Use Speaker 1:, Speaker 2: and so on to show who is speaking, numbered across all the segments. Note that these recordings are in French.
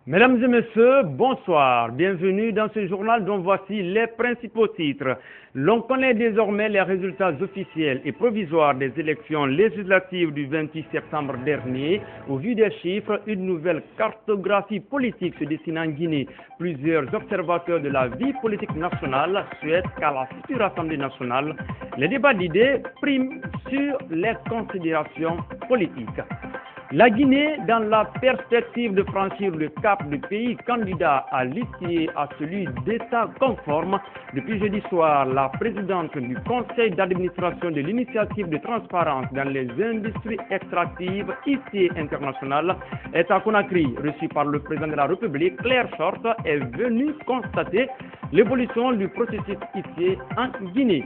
Speaker 1: Mesdames et messieurs, bonsoir. Bienvenue dans ce journal dont voici les principaux titres. L'on connaît désormais les résultats officiels et provisoires des élections législatives du 28 septembre dernier. Au vu des chiffres, une nouvelle cartographie politique se dessine en Guinée. Plusieurs observateurs de la vie politique nationale souhaitent qu'à la future Assemblée nationale, les débats d'idées priment sur les considérations politiques. La Guinée, dans la perspective de franchir le cap du pays candidat à l'issue à celui d'État conforme, depuis jeudi soir, la présidente du conseil d'administration de l'initiative de transparence dans les industries extractives ICIE International est à Conakry. Reçue par le président de la République, Claire Short est venue constater l'évolution du processus ICIE en Guinée.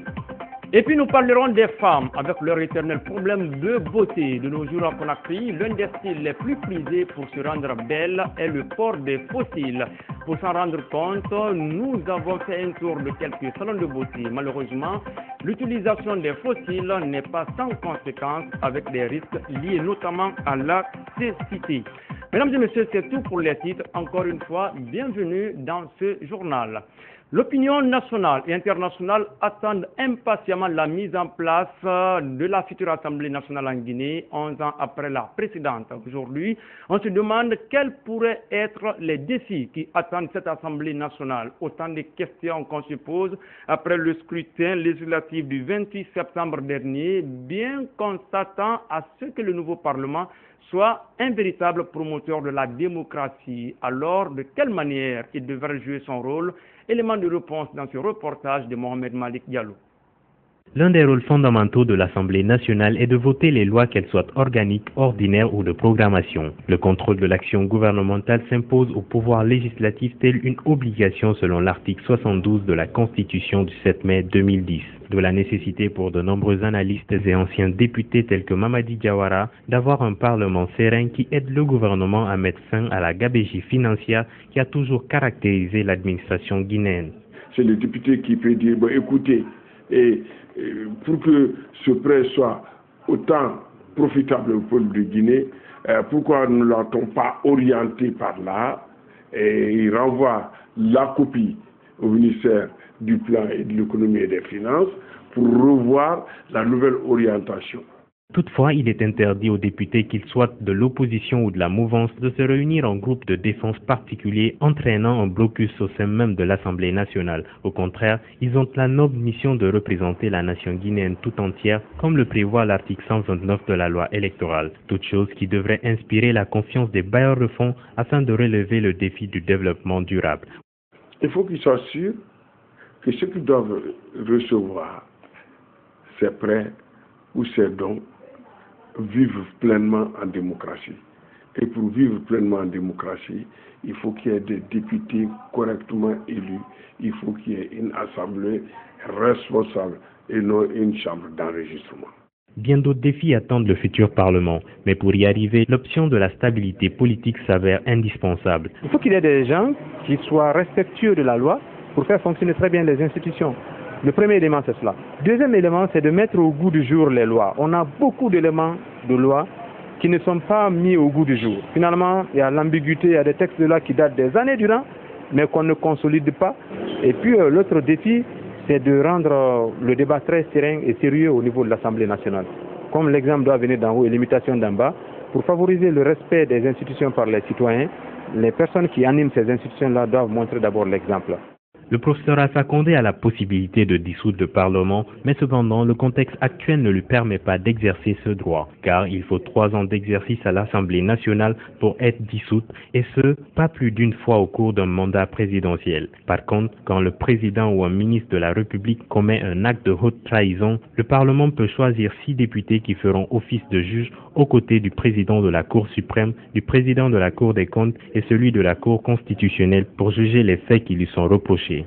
Speaker 1: Et puis nous parlerons des femmes avec leur éternel problème de beauté. De nos jours à Conakry, l'un des styles les plus prisés pour se rendre belle est le port des faux cils. Pour s'en rendre compte, nous avons fait un tour de quelques salons de beauté. Malheureusement, l'utilisation des faux cils n'est pas sans conséquence avec des risques liés notamment à la cécité. Mesdames et messieurs, c'est tout pour les titres. Encore une fois, bienvenue dans ce journal. L'opinion nationale et internationale attendent impatiemment la mise en place de la future Assemblée nationale en Guinée, 11 ans après la précédente. Aujourd'hui, on se demande quels pourraient être les défis qui attendent cette Assemblée nationale. Autant de questions qu'on se pose après le scrutin législatif du 28 septembre dernier, bien constatant à ce que le nouveau Parlement soit un véritable promoteur de la démocratie. Alors, de quelle manière il devrait jouer son rôle? Élément de réponse dans ce reportage de Mohamed Malik Diallo.
Speaker 2: L'un des rôles fondamentaux de l'Assemblée nationale est de voter les lois, qu'elles soient organiques, ordinaires ou de programmation. Le contrôle de l'action gouvernementale s'impose au pouvoir législatif telle une obligation selon l'article 72 de la Constitution du 7 mai 2010. De la nécessité pour de nombreux analystes et anciens députés tels que Mamadi Diawara d'avoir un parlement serein qui aide le gouvernement à mettre fin à la gabegie financière qui a toujours caractérisé l'administration guinéenne.
Speaker 3: C'est le député qui peut dire, bon, écoutez, pour que ce prêt soit autant profitable au peuple de Guinée, pourquoi ne l'a-t-on pas orienté par là? Et il renvoie la copie au ministère du Plan et de l'Économie et des Finances pour revoir la nouvelle orientation.
Speaker 2: Toutefois, il est interdit aux députés, qu'ils soient de l'opposition ou de la mouvance, de se réunir en groupe de défense particulier, entraînant un blocus au sein même de l'Assemblée nationale. Au contraire, ils ont la noble mission de représenter la nation guinéenne tout entière, comme le prévoit l'article 129 de la loi électorale. Toute chose qui devrait inspirer la confiance des bailleurs de fonds afin de relever le défi du développement durable.
Speaker 3: Il faut qu'ils soient sûrs que ceux qui doivent recevoir ces prêts ou ces dons vivent pleinement en démocratie. Et pour vivre pleinement en démocratie, il faut qu'il y ait des députés correctement élus, il faut qu'il y ait une assemblée responsable et non une chambre d'enregistrement.
Speaker 2: Bien d'autres défis attendent le futur Parlement, mais pour y arriver, l'option de la stabilité politique s'avère indispensable.
Speaker 4: Il faut qu'il y ait des gens qui soient respectueux de la loi pour faire fonctionner très bien les institutions. Le premier élément, c'est cela. Deuxième élément, c'est de mettre au goût du jour les lois. On a beaucoup d'éléments de loi qui ne sont pas mis au goût du jour. Finalement, il y a l'ambiguïté, il y a des textes de loi qui datent des années durant, mais qu'on ne consolide pas. Et puis, l'autre défi, c'est de rendre le débat très serein et sérieux au niveau de l'Assemblée nationale. Comme l'exemple doit venir d'en haut et l'imitation d'en bas, pour favoriser le respect des institutions par les citoyens, les personnes qui animent ces institutions-là doivent montrer d'abord l'exemple.
Speaker 2: Le professeur Alpha Condé a la possibilité de dissoudre le Parlement, mais cependant, le contexte actuel ne lui permet pas d'exercer ce droit, car il faut 3 ans d'exercice à l'Assemblée nationale pour être dissoute, et ce, pas plus d'une fois au cours d'un mandat présidentiel. Par contre, quand le président ou un ministre de la République commet un acte de haute trahison, le Parlement peut choisir 6 députés qui feront office de juge aux côtés du président de la Cour suprême, du président de la Cour des comptes et celui de la Cour constitutionnelle pour juger les faits qui lui sont reprochés.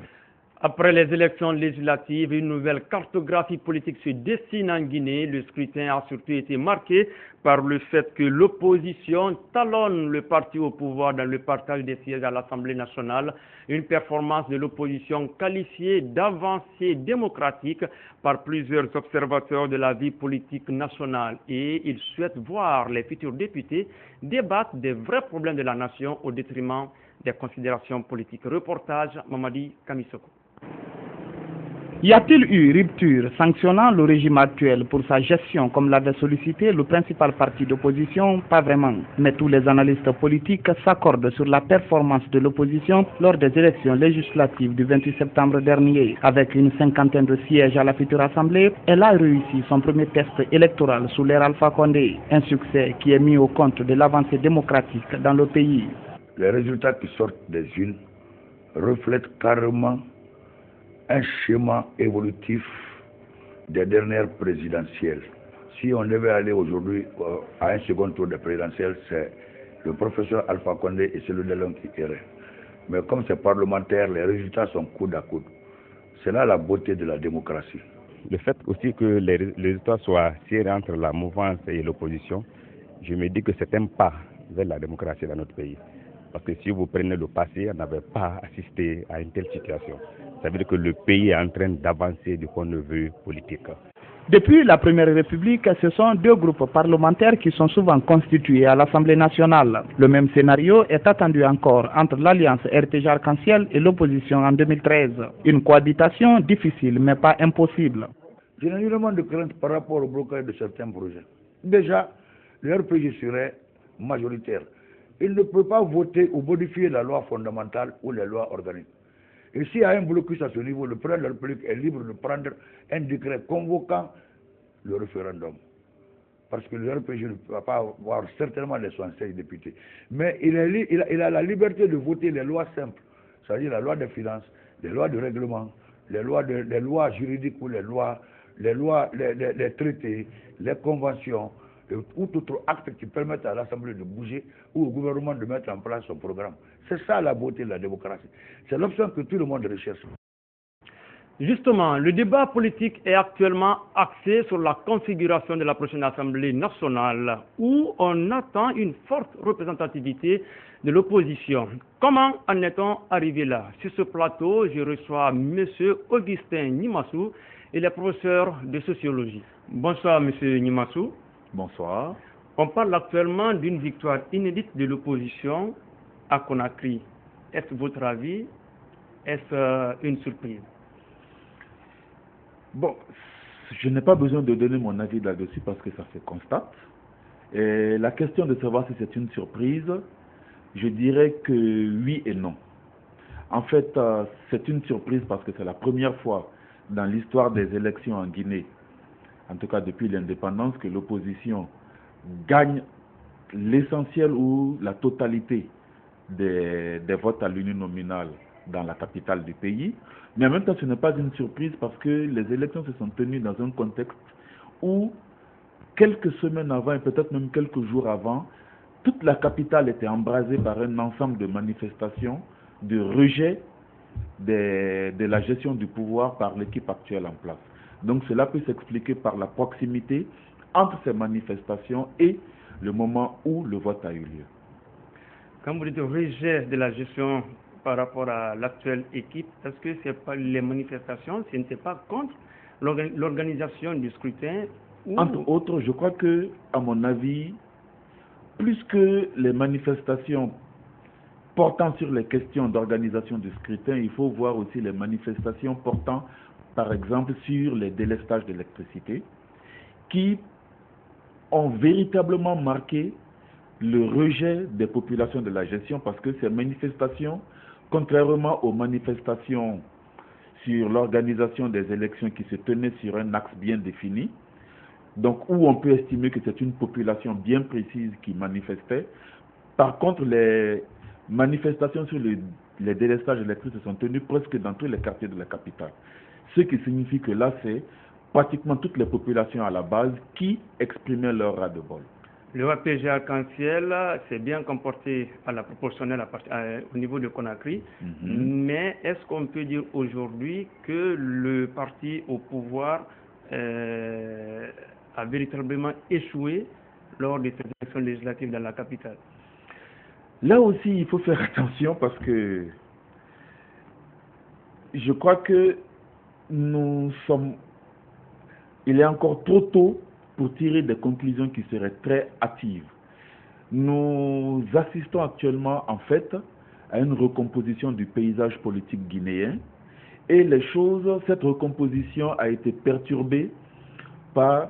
Speaker 1: Après les élections législatives, une nouvelle cartographie politique se dessine en Guinée. Le scrutin a surtout été marqué par le fait que l'opposition talonne le parti au pouvoir dans le partage des sièges à l'Assemblée nationale. Une performance de l'opposition qualifiée d'avancée démocratique par plusieurs observateurs de la vie politique nationale. Et ils souhaitent voir les futurs députés débattre des vrais problèmes de la nation au détriment des considérations politiques. Reportage Mamadi Kamisoko.
Speaker 5: Y a-t-il eu rupture sanctionnant le régime actuel pour sa gestion comme l'avait sollicité le principal parti d'opposition? Pas vraiment. Mais tous les analystes politiques s'accordent sur la performance de l'opposition lors des élections législatives du 28 septembre dernier. Avec une cinquantaine de sièges à la future Assemblée, elle a réussi son premier test électoral sous l'ère Alpha Condé. Un succès qui est mis au compte de l'avancée démocratique dans le pays.
Speaker 6: Les résultats qui sortent des urnes reflètent carrément un schéma évolutif des dernières présidentielles. Si on devait aller aujourd'hui à un second tour des présidentielles, c'est le professeur Alpha Condé et celui Delon qui irait. Mais comme c'est parlementaire, les résultats sont coude à coude. C'est là la beauté de la démocratie.
Speaker 7: Le fait aussi que les résultats soient serrés entre la mouvance et l'opposition, je me dis que c'est un pas vers la démocratie dans notre pays. Parce que si vous prenez le passé, on n'avait pas assisté à une telle situation. Ça veut dire que le pays est en train d'avancer du point de vue politique.
Speaker 5: Depuis la Première République, ce sont deux groupes parlementaires qui sont souvent constitués à l'Assemblée nationale. Le même scénario est attendu encore entre l'Alliance RTG Arc-en-Ciel et l'opposition en 2013. Une cohabitation difficile mais pas impossible.
Speaker 6: Je n'ai nullement de crainte par rapport au blocage de certains projets. Déjà, le RPG serait majoritaire. Il ne peut pas voter ou modifier la loi fondamentale ou les lois organiques. Et s'il y a un blocus à ce niveau, le président de la République est libre de prendre un décret convoquant le référendum. Parce que le RPG ne va pas avoir certainement les 66 députés. Mais il a la liberté de voter les lois simples, c'est-à-dire la loi des finances, les lois de règlement, les lois juridiques ou les traités, les conventions, ou tout autre acte qui permette à l'Assemblée de bouger ou au gouvernement de mettre en place son programme. C'est ça la beauté de la démocratie. C'est l'option que tout le monde recherche.
Speaker 1: Justement, le débat politique est actuellement axé sur la configuration de la prochaine Assemblée nationale où on attend une forte représentativité de l'opposition. Comment en est-on arrivé là? Sur ce plateau, je reçois M. Augustin Nimassou, il est professeur de sociologie. Bonsoir M. Nimassou.
Speaker 8: Bonsoir.
Speaker 1: On parle actuellement d'une victoire inédite de l'opposition à Conakry. Est-ce votre avis? Est-ce une surprise?
Speaker 8: Bon, je n'ai pas besoin de donner mon avis là-dessus parce que ça se constate. Et la question de savoir si c'est une surprise, je dirais que oui et non. En fait, c'est une surprise parce que c'est la première fois dans l'histoire des élections en Guinée, en tout cas depuis l'indépendance, que l'opposition gagne l'essentiel ou la totalité des votes à l'uninominal dans la capitale du pays. Mais en même temps, ce n'est pas une surprise parce que les élections se sont tenues dans un contexte où, quelques semaines avant et peut-être même quelques jours avant, toute la capitale était embrasée par un ensemble de manifestations de rejet de la gestion du pouvoir par l'équipe actuelle en place. Donc cela peut s'expliquer par la proximité entre ces manifestations et le moment où le vote a eu lieu.
Speaker 1: Quand vous dites rejet de la gestion par rapport à l'actuelle équipe, est-ce que c'est pas les manifestations, ce n'était pas contre l'organisation du scrutin ou...
Speaker 8: Entre autres, je crois que, à mon avis, plus que les manifestations portant sur les questions d'organisation du scrutin, il faut voir aussi les manifestations portant, par exemple, sur les délestages d'électricité, qui ont véritablement marqué le rejet des populations de la gestion, parce que ces manifestations, contrairement aux manifestations sur l'organisation des élections qui se tenaient sur un axe bien défini, donc où on peut estimer que c'est une population bien précise qui manifestait. Par contre, les manifestations sur les délestages électriques se sont tenues presque dans tous les quartiers de la capitale. Ce qui signifie que là, c'est pratiquement toutes les populations à la base qui exprimaient leur ras-de-bol.
Speaker 1: Le RPG Arc-en-Ciel s'est bien comporté à la proportionnelle au niveau de Conakry, mais est-ce qu'on peut dire aujourd'hui que le parti au pouvoir a véritablement échoué lors des élections législatives dans la capitale?
Speaker 8: Là aussi, il faut faire attention parce que je crois que il est encore trop tôt pour tirer des conclusions qui seraient très hâtives. Nous assistons actuellement, en fait, à une recomposition du paysage politique guinéen. Et cette recomposition a été perturbée par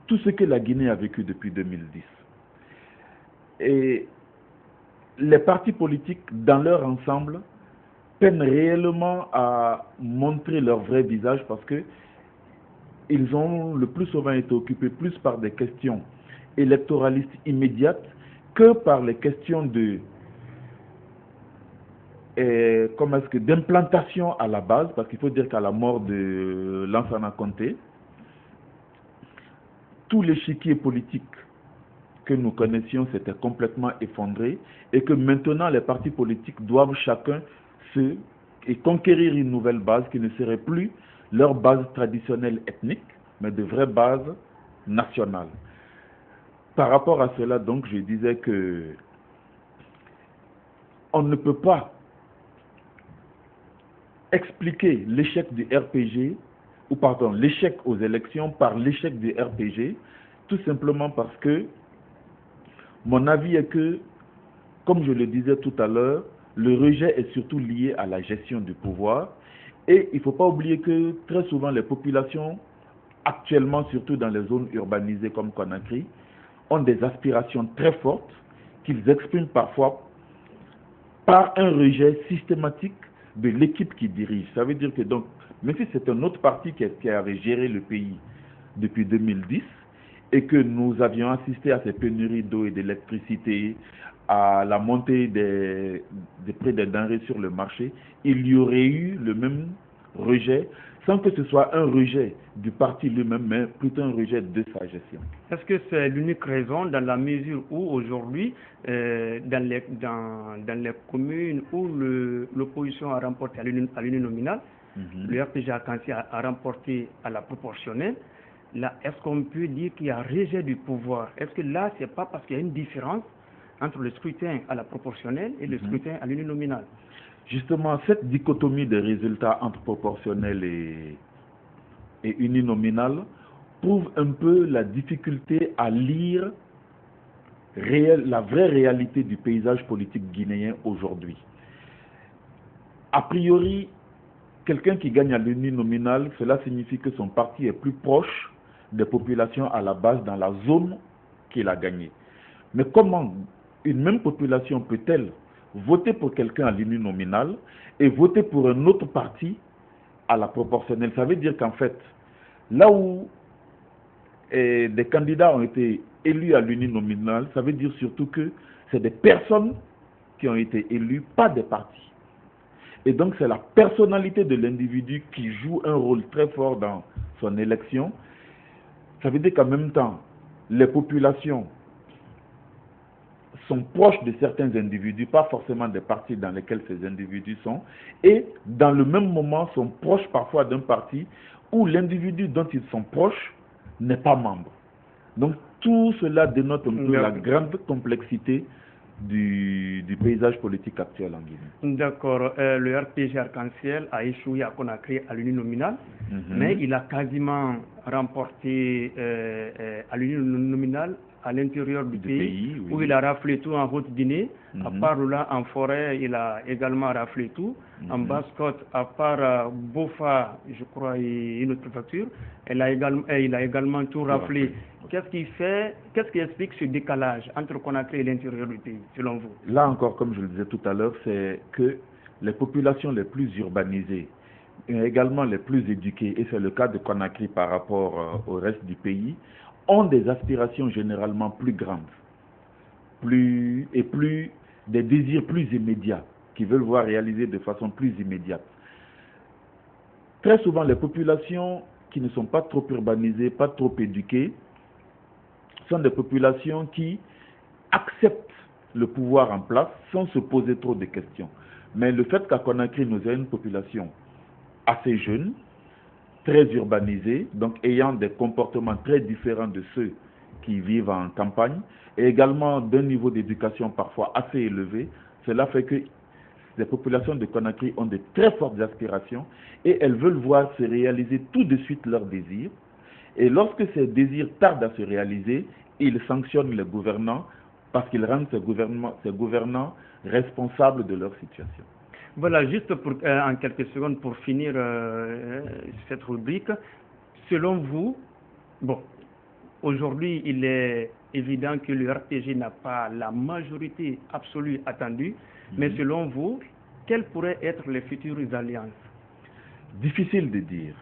Speaker 8: tout ce que la Guinée a vécu depuis 2010. Et les partis politiques, dans leur ensemble, peinent réellement à montrer leur vrai visage parce que ils ont le plus souvent été occupés plus par des questions électoralistes immédiates que par les questions d'implantation à la base, parce qu'il faut dire qu'à la mort de Lansana Conté, tout l'échiquier politique que nous connaissions s'était complètement effondré et que maintenant les partis politiques doivent chacun conquérir une nouvelle base qui ne serait plus leur base traditionnelle ethnique, mais de vraies bases nationales. Par rapport à cela, donc, je disais que on ne peut pas expliquer l'échec du RPG, l'échec aux élections par l'échec du RPG, tout simplement parce que mon avis est que, comme je le disais tout à l'heure, le rejet est surtout lié à la gestion du pouvoir. Et il ne faut pas oublier que très souvent les populations, actuellement surtout dans les zones urbanisées comme Conakry, ont des aspirations très fortes qu'ils expriment parfois par un rejet systématique de l'équipe qui dirige. Ça veut dire que donc, même si c'est un autre parti qui avait géré le pays depuis 2010 et que nous avions assisté à ces pénuries d'eau et d'électricité, à la montée des prix des denrées sur le marché, il y aurait eu le même rejet, sans que ce soit un rejet du parti lui-même, mais plutôt un rejet de sa gestion.
Speaker 1: Est-ce que c'est l'unique raison dans la mesure où aujourd'hui, dans les communes où l'opposition a remporté à l'uninominal, le RPG Arc-en-Ciel a remporté à la proportionnelle, là, est-ce qu'on peut dire qu'il y a rejet du pouvoir? Est-ce que là, c'est pas parce qu'il y a une différence entre le scrutin à la proportionnelle et le scrutin à l'uninominal?
Speaker 8: Justement, cette dichotomie des résultats entre proportionnel et uninominal prouve un peu la difficulté à lire la vraie réalité du paysage politique guinéen aujourd'hui. A priori, quelqu'un qui gagne à l'uninominal, cela signifie que son parti est plus proche des populations à la base dans la zone qu'il a gagnée. Mais comment une même population peut-elle voter pour quelqu'un à l'uninominal et voter pour un autre parti à la proportionnelle? Ça veut dire qu'en fait, là où des candidats ont été élus à l'uninominal, ça veut dire surtout que c'est des personnes qui ont été élues, pas des partis. Et donc c'est la personnalité de l'individu qui joue un rôle très fort dans son élection. Ça veut dire qu'en même temps, les populations sont proches de certains individus, pas forcément des partis dans lesquels ces individus sont, et dans le même moment sont proches parfois d'un parti où l'individu dont ils sont proches n'est pas membre. Donc tout cela dénote un peu la grande complexité du paysage politique actuel en Guinée.
Speaker 1: D'accord. Le RPG Arc-en-Ciel a échoué à Conakry à l'uninominal, mais il a quasiment remporté à l'uninominal à l'intérieur du pays oui. Où il a raflé tout en Haute-Guinée. À part là, en forêt, il a également raflé tout. En Basse-Côte, à part Bofa, je crois, et une autre préfecture, il a également tout raflé. Qu'est-ce qui explique ce décalage entre Conakry et l'intérieur du pays, selon vous?
Speaker 8: Là encore, comme je le disais tout à l'heure, c'est que les populations les plus urbanisées, et également les plus éduquées, et c'est le cas de Conakry par rapport au reste du pays, ont des aspirations généralement plus grandes, des désirs plus immédiats, qui veulent voir réaliser de façon plus immédiate. Très souvent, les populations qui ne sont pas trop urbanisées, pas trop éduquées, sont des populations qui acceptent le pouvoir en place sans se poser trop de questions. Mais le fait qu'à Conakry, nous ayons une population assez jeune, très urbanisée, donc ayant des comportements très différents de ceux qui vivent en campagne, et également d'un niveau d'éducation parfois assez élevé, cela fait que les populations de Conakry ont de très fortes aspirations et elles veulent voir se réaliser tout de suite leurs désirs. Et lorsque ces désirs tardent à se réaliser, ils sanctionnent les gouvernants parce qu'ils rendent ces gouvernants responsables de leur situation.
Speaker 1: Voilà, juste pour, en quelques secondes pour finir cette rubrique. Selon vous, bon, aujourd'hui, il est évident que le RPG n'a pas la majorité absolue attendue, mais selon vous, quelles pourraient être les futures alliances?
Speaker 8: Difficile de dire.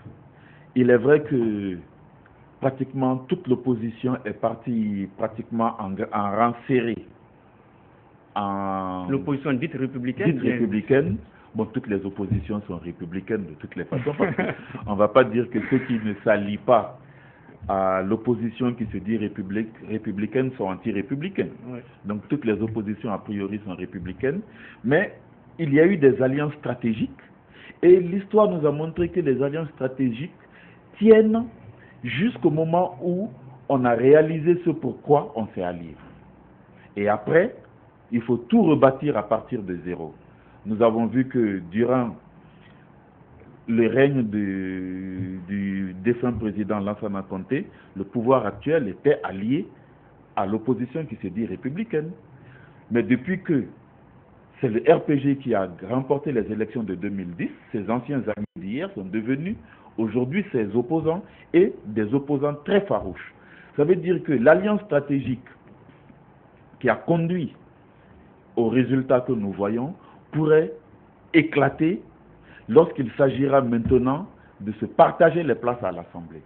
Speaker 8: Il est vrai que pratiquement toute l'opposition est partie pratiquement en rang serré.
Speaker 1: L'opposition dite républicaine?
Speaker 8: Dite républicaine. Bon, toutes les oppositions sont républicaines de toutes les façons, parce qu'on ne va pas dire que ceux qui ne s'allient pas à l'opposition qui se dit républicaine sont anti-républicaines. Oui. Donc toutes les oppositions a priori sont républicaines, mais il y a eu des alliances stratégiques, et l'histoire nous a montré que les alliances stratégiques tiennent jusqu'au moment où on a réalisé ce pourquoi on s'est allié. Et après, il faut tout rebâtir à partir de zéro. Nous avons vu que durant le règne du défunt président Lansana Conté, le pouvoir actuel était allié à l'opposition qui se dit républicaine. Mais depuis que c'est le RPG qui a remporté les élections de 2010, ses anciens amis d'hier sont devenus aujourd'hui ses opposants, et des opposants très farouches. Ça veut dire que l'alliance stratégique qui a conduit aux résultats que nous voyons pourrait éclater lorsqu'il s'agira maintenant de se partager les places à l'Assemblée.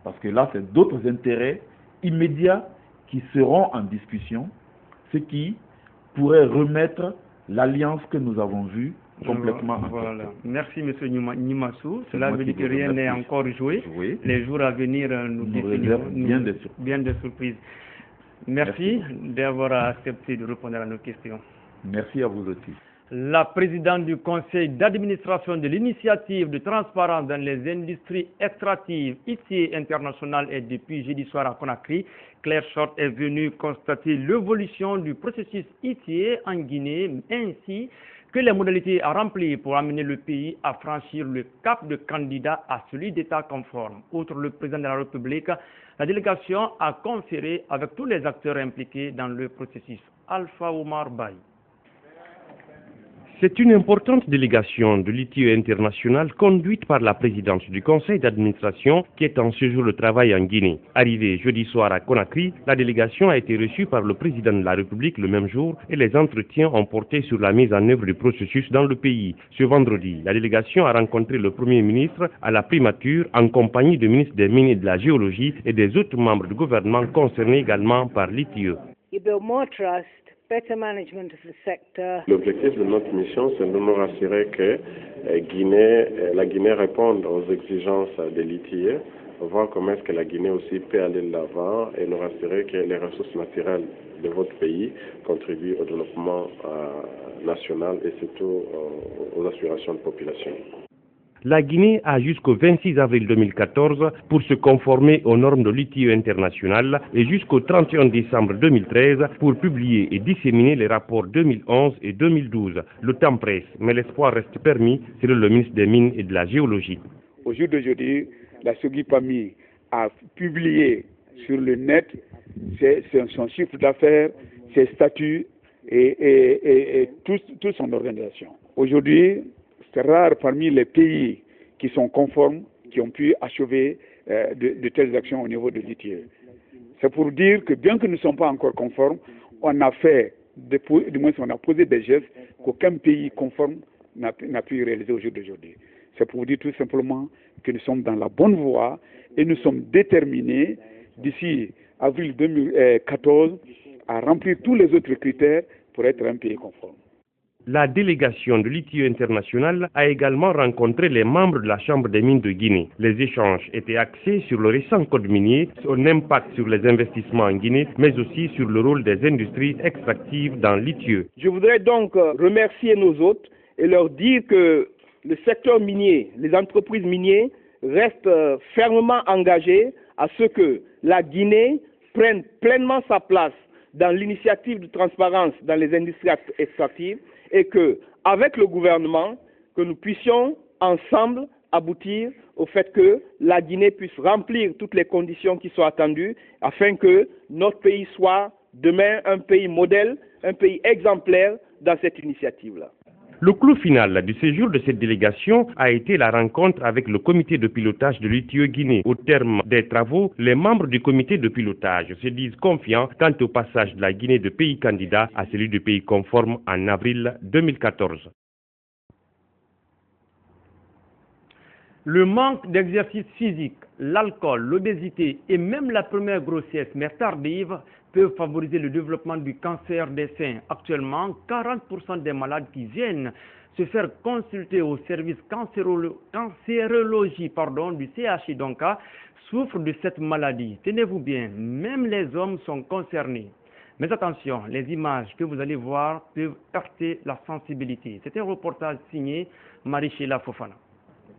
Speaker 8: Parce que là, c'est d'autres intérêts immédiats qui seront en discussion, ce qui pourrait remettre l'alliance que nous avons vue complètement en
Speaker 1: voilà. Merci M. Nimassou. Cela veut dire que rien n'est encore joué. Oui. Les jours à venir nous réservent bien des surprises. Merci d'avoir accepté de répondre à nos questions.
Speaker 8: Merci à vous aussi.
Speaker 1: La présidente du conseil d'administration de l'initiative de transparence dans les industries extractives ITIE International est depuis jeudi soir à Conakry. Claire Short est venue constater l'évolution du processus ITIE en Guinée, ainsi que les modalités à remplir pour amener le pays à franchir le cap de candidat à celui d'État conforme. Outre le président de la République, la délégation a conféré avec tous les acteurs impliqués dans le processus. Alpha Omar Baye.
Speaker 9: C'est une importante délégation de l'ITIE International conduite par la présidente du conseil d'administration qui est en séjour de travail en Guinée. Arrivée jeudi soir à Conakry, la délégation a été reçue par le président de la République le même jour et les entretiens ont porté sur la mise en œuvre du processus dans le pays. Ce vendredi, la délégation a rencontré le Premier ministre à la primature en compagnie du ministre des Mines et de la Géologie et des autres membres du gouvernement concernés également par l'ITIE.
Speaker 10: L'objectif de notre mission, c'est de nous rassurer que la Guinée réponde aux exigences de l'ITIE, voir comment est-ce que la Guinée aussi peut aller de l'avant et nous rassurer que les ressources naturelles de votre pays contribuent au développement national et surtout aux aspirations de population.
Speaker 9: La Guinée a jusqu'au 26 avril 2014 pour se conformer aux normes de l'ITIE International et jusqu'au 31 décembre 2013 pour publier et disséminer les rapports 2011 et 2012. Le temps presse, mais l'espoir reste permis, selon le ministre des Mines et de la Géologie.
Speaker 11: Au jour d'aujourd'hui, la Sogui-Pami a publié sur le net son chiffre d'affaires, ses statuts et toute son organisation. Aujourd'hui, c'est rare parmi les pays qui sont conformes, qui ont pu achever de telles actions au niveau de l'ITIE. C'est pour dire que bien que nous ne sommes pas encore conformes, on a fait, du moins on a posé des gestes qu'aucun pays conforme n'a pu réaliser au jour d'aujourd'hui. C'est pour dire tout simplement que nous sommes dans la bonne voie et nous sommes déterminés d'ici avril 2014 à remplir tous les autres critères pour être un pays conforme.
Speaker 9: La délégation de l'ITIE International a également rencontré les membres de la Chambre des mines de Guinée. Les échanges étaient axés sur le récent code minier, son impact sur les investissements en Guinée, mais aussi sur le rôle des industries extractives dans l'ITIE.
Speaker 12: Je voudrais donc remercier nos hôtes et leur dire que le secteur minier, les entreprises minières restent fermement engagées à ce que la Guinée prenne pleinement sa place dans l'initiative de transparence dans les industries extractives et que, avec le gouvernement, que nous puissions ensemble aboutir au fait que la Guinée puisse remplir toutes les conditions qui sont attendues afin que notre pays soit demain un pays modèle un pays exemplaire dans cette initiative-là.
Speaker 9: Le clou final du séjour de cette délégation a été la rencontre avec le comité de pilotage de l'ITIE Guinée. Au terme des travaux, les membres du comité de pilotage se disent confiants quant au passage de la Guinée de pays candidat à celui de pays conforme en avril 2014.
Speaker 1: Le manque d'exercice physique, l'alcool, l'obésité et même la première grossesse, mais tardive, peuvent favoriser le développement du cancer des seins. Actuellement, 40% des malades qui viennent se faire consulter au service cancérologie du CHI Donka souffrent de cette maladie. Tenez-vous bien, même les hommes sont concernés. Mais attention, les images que vous allez voir peuvent heurter la sensibilité. C'est un reportage signé Marie-Sheila Fofana.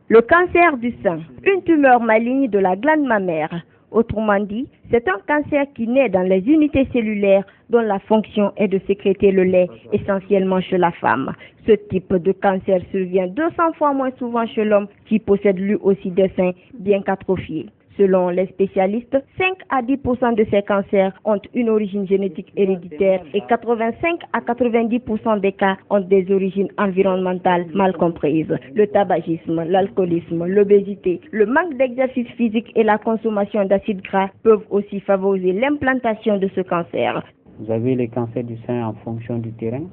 Speaker 13: Le cancer du sein, une tumeur maligne de la glande mammaire. Autrement dit, c'est un cancer qui naît dans les unités cellulaires dont la fonction est de sécréter le lait, essentiellement chez la femme. Ce type de cancer survient 200 fois moins souvent chez l'homme qui possède lui aussi des seins bien qu'atrophiés. Selon les spécialistes, 5 à 10% de ces cancers ont une origine génétique héréditaire et 85 à 90% des cas ont des origines environnementales mal comprises. Le tabagisme, l'alcoolisme, l'obésité, le manque d'exercice physique et la consommation d'acides gras peuvent aussi favoriser l'implantation de ce cancer.
Speaker 14: Vous avez les cancers du sein en fonction du terrain,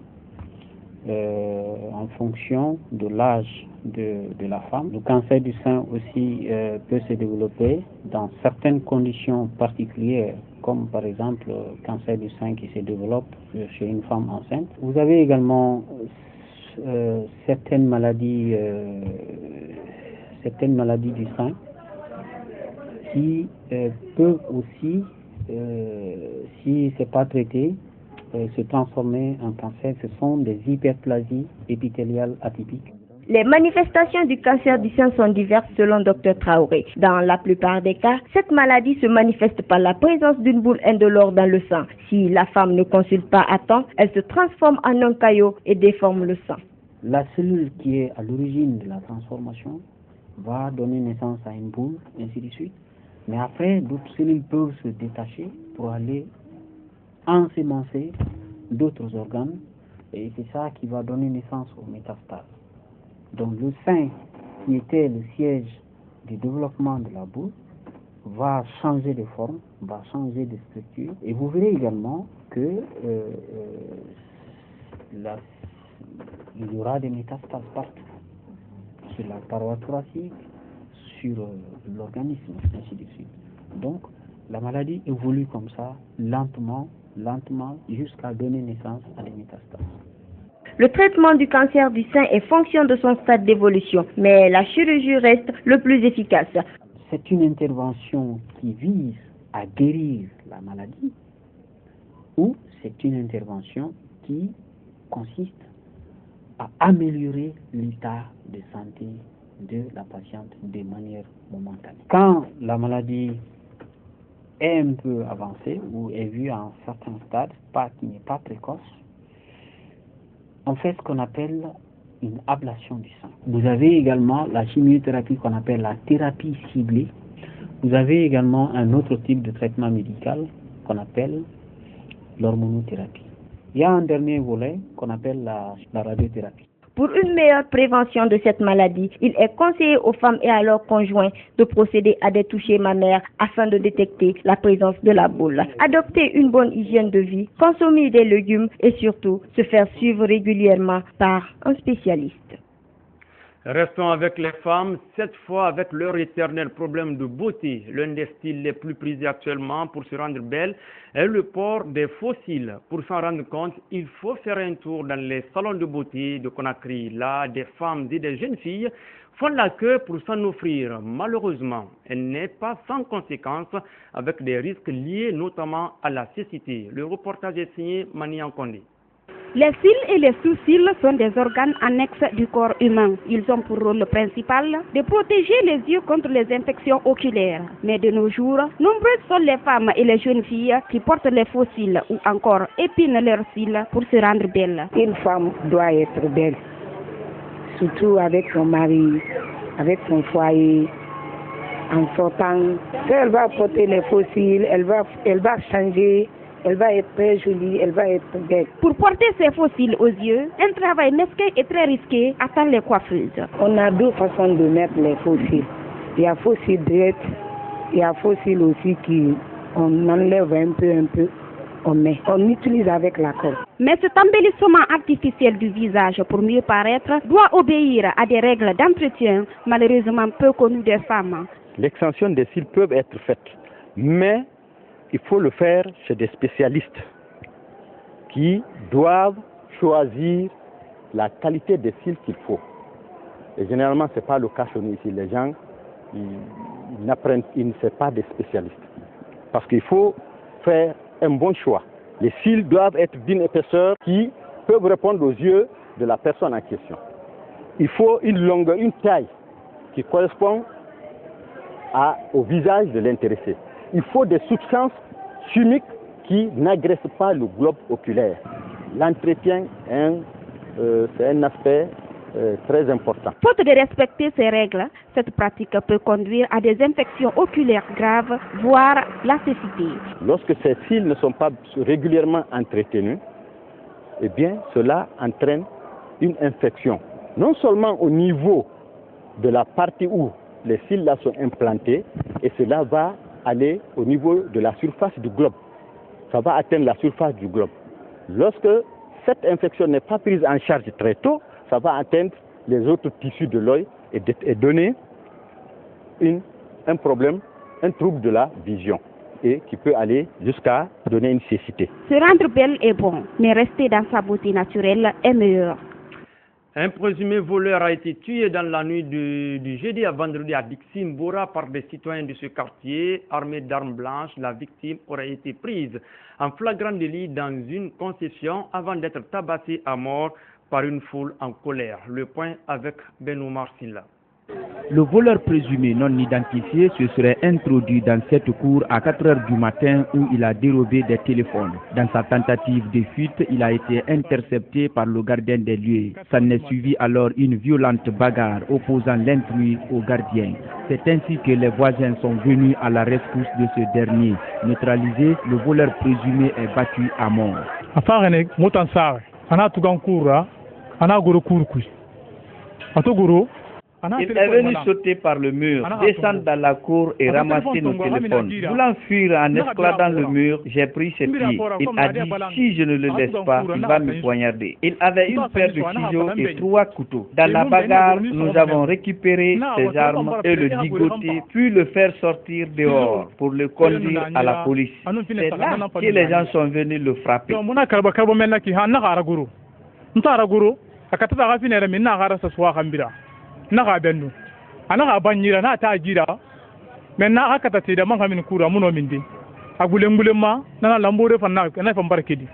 Speaker 14: en fonction de l'âge de la femme. Le cancer du sein aussi peut se développer dans certaines conditions particulières, comme par exemple le cancer du sein qui se développe chez une femme enceinte. Vous avez également certaines maladies du sein qui peuvent aussi, si ce n'est pas traité, se transformer en cancer. Ce sont des hyperplasies épithéliales atypiques.
Speaker 13: Les manifestations du cancer du sein sont diverses selon Dr Traoré. Dans la plupart des cas, cette maladie se manifeste par la présence d'une boule indolore dans le sang. Si la femme ne consulte pas à temps, elle se transforme en un caillot et déforme le sang.
Speaker 14: La cellule qui est à l'origine de la transformation va donner naissance à une boule, ainsi de suite. Mais après, d'autres cellules peuvent se détacher pour aller ensemencer d'autres organes. Et c'est ça qui va donner naissance aux métastases. Donc le sein, qui était le siège du développement de la boule, va changer de forme, va changer de structure. Et vous verrez également que il y aura des métastases partout, sur la paroi thoracique, sur l'organisme, ainsi de suite. Donc la maladie évolue comme ça, lentement, jusqu'à donner naissance à des métastases.
Speaker 13: Le traitement du cancer du sein est fonction de son stade d'évolution, mais la chirurgie reste le plus efficace.
Speaker 14: C'est une intervention qui vise à guérir la maladie ou c'est une intervention qui consiste à améliorer l'état de santé de la patiente de manière momentanée. Quand la maladie est un peu avancée ou est vue à un certain stade, qui n'est pas précoce, on fait ce qu'on appelle une ablation du sein. Vous avez également la chimiothérapie qu'on appelle la thérapie ciblée. Vous avez également un autre type de traitement médical qu'on appelle l'hormonothérapie. Il y a un dernier volet qu'on appelle la radiothérapie.
Speaker 13: Pour une meilleure prévention de cette maladie, il est conseillé aux femmes et à leurs conjoints de procéder à des touchés mammaires afin de détecter la présence de la boule. Adopter une bonne hygiène de vie, consommer des légumes et surtout se faire suivre régulièrement par un spécialiste.
Speaker 1: Restons avec les femmes, cette fois avec leur éternel problème de beauté. L'un des styles les plus prisés actuellement pour se rendre belle est le port des faux cils. Pour s'en rendre compte, il faut faire un tour dans les salons de beauté de Conakry. Là, des femmes et des jeunes filles font la queue pour s'en offrir. Malheureusement, elle n'est pas sans conséquences avec des risques liés notamment à la cécité. Le reportage est signé Mani Ankondé.
Speaker 15: Les cils et les sous-cils sont des organes annexes du corps humain. Ils ont pour rôle principal de protéger les yeux contre les infections oculaires. Mais de nos jours, nombreuses sont les femmes et les jeunes filles qui portent les faux cils ou encore épinent leurs cils pour se rendre belle.
Speaker 16: Une femme doit être belle, surtout avec son mari, avec son foyer. En sortant, elle va porter les faux cils, elle va changer elle va être très jolie, elle va être belle.
Speaker 15: Pour porter ces faux cils aux yeux, un travail mesquin et très risqué attend les coiffeuses.
Speaker 16: On a deux façons de mettre les faux cils. Il y a faux cils drettes, il y a faux cils aussi qui on enlève un peu, on met. On utilise avec la colle.
Speaker 15: Mais cet embellissement artificiel du visage pour mieux paraître doit obéir à des règles d'entretien malheureusement peu connues des femmes.
Speaker 17: L'extension des cils peut être faite, mais il faut le faire chez des spécialistes qui doivent choisir la qualité des cils qu'il faut. Et généralement, ce n'est pas le cas chez nous ici. Les gens, ils ne sont pas des spécialistes. Parce qu'il faut faire un bon choix. Les cils doivent être d'une épaisseur qui peuvent répondre aux yeux de la personne en question. Il faut une longueur, une taille qui correspond au visage de l'intéressé. Il faut des substances chimiques qui n'agressent pas le globe oculaire. L'entretien, c'est un aspect très important.
Speaker 15: Faute de respecter ces règles, cette pratique peut conduire à des infections oculaires graves, voire la cécité.
Speaker 17: Lorsque ces cils ne sont pas régulièrement entretenus, eh bien, cela entraîne une infection. Non seulement au niveau de la partie où les cils là sont implantés, et cela va aller au niveau de la surface du globe. Ça va atteindre la surface du globe. Lorsque cette infection n'est pas prise en charge très tôt, ça va atteindre les autres tissus de l'œil et donner un problème, un trouble de la vision, et qui peut aller jusqu'à donner une cécité.
Speaker 15: Se rendre belle est bon, mais rester dans sa beauté naturelle est meilleur.
Speaker 1: Un présumé voleur a été tué dans la nuit du jeudi à vendredi à Dixim-Bora par des citoyens de ce quartier. Armés d'armes blanches, la victime aurait été prise en flagrant délit dans une concession avant d'être tabassée à mort par une foule en colère. Le point avec Benoît Silla.
Speaker 18: Le voleur présumé non identifié se serait introduit dans cette cour à 4 heures du matin où il a dérobé des téléphones. Dans sa tentative de fuite, il a été intercepté par le gardien des lieux. S'en est suivi alors une violente bagarre opposant l'intrus au gardien. C'est ainsi que les voisins sont venus à la rescousse de ce dernier. Neutralisé, le voleur présumé est battu à mort.
Speaker 19: Il est venu sauter par le mur, descendre dans la cour et ramasser nos téléphones. Voulant fuir en escaladant le mur, j'ai pris ses pieds. Il a dit si je ne le laisse pas, il va me poignarder. Il avait une paire de ciseaux et 3 couteaux. Dans la bagarre, nous avons récupéré ses armes et le ligoté, puis le faire sortir dehors pour le conduire à la police. C'est là que les gens sont venus le frapper.
Speaker 20: Naga bendu anaga banyira na ta jira menna aka ta da man kamin kura muno mindi agulembulema nana lambore fanna na fa barkedi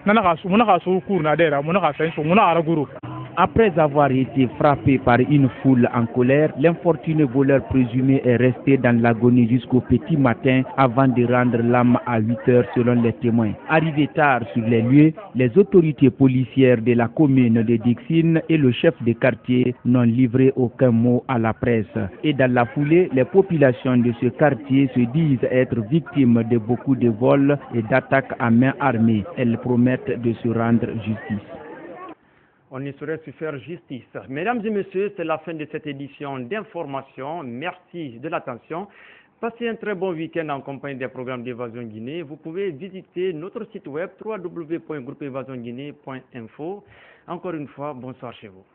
Speaker 20: nana ka su muna ka su kurna dera muna ka sai su muna ara guru.
Speaker 18: Après avoir été frappé par une foule en colère, l'infortuné voleur présumé est resté dans l'agonie jusqu'au petit matin avant de rendre l'âme à 8 heures selon les témoins. Arrivé tard sur les lieux, les autorités policières de la commune de Dixine et le chef de quartier n'ont livré aucun mot à la presse. Et dans la foulée, les populations de ce quartier se disent être victimes de beaucoup de vols et d'attaques à main armée. Elles promettent de se rendre justice.
Speaker 1: On y saurait se faire justice. Mesdames et messieurs, c'est la fin de cette édition d'information. Merci de l'attention. Passez un très bon week-end en compagnie des programmes d'Évasion Guinée. Vous pouvez visiter notre site web www.groupeevasionguinée.info. Encore une fois, bonsoir chez vous.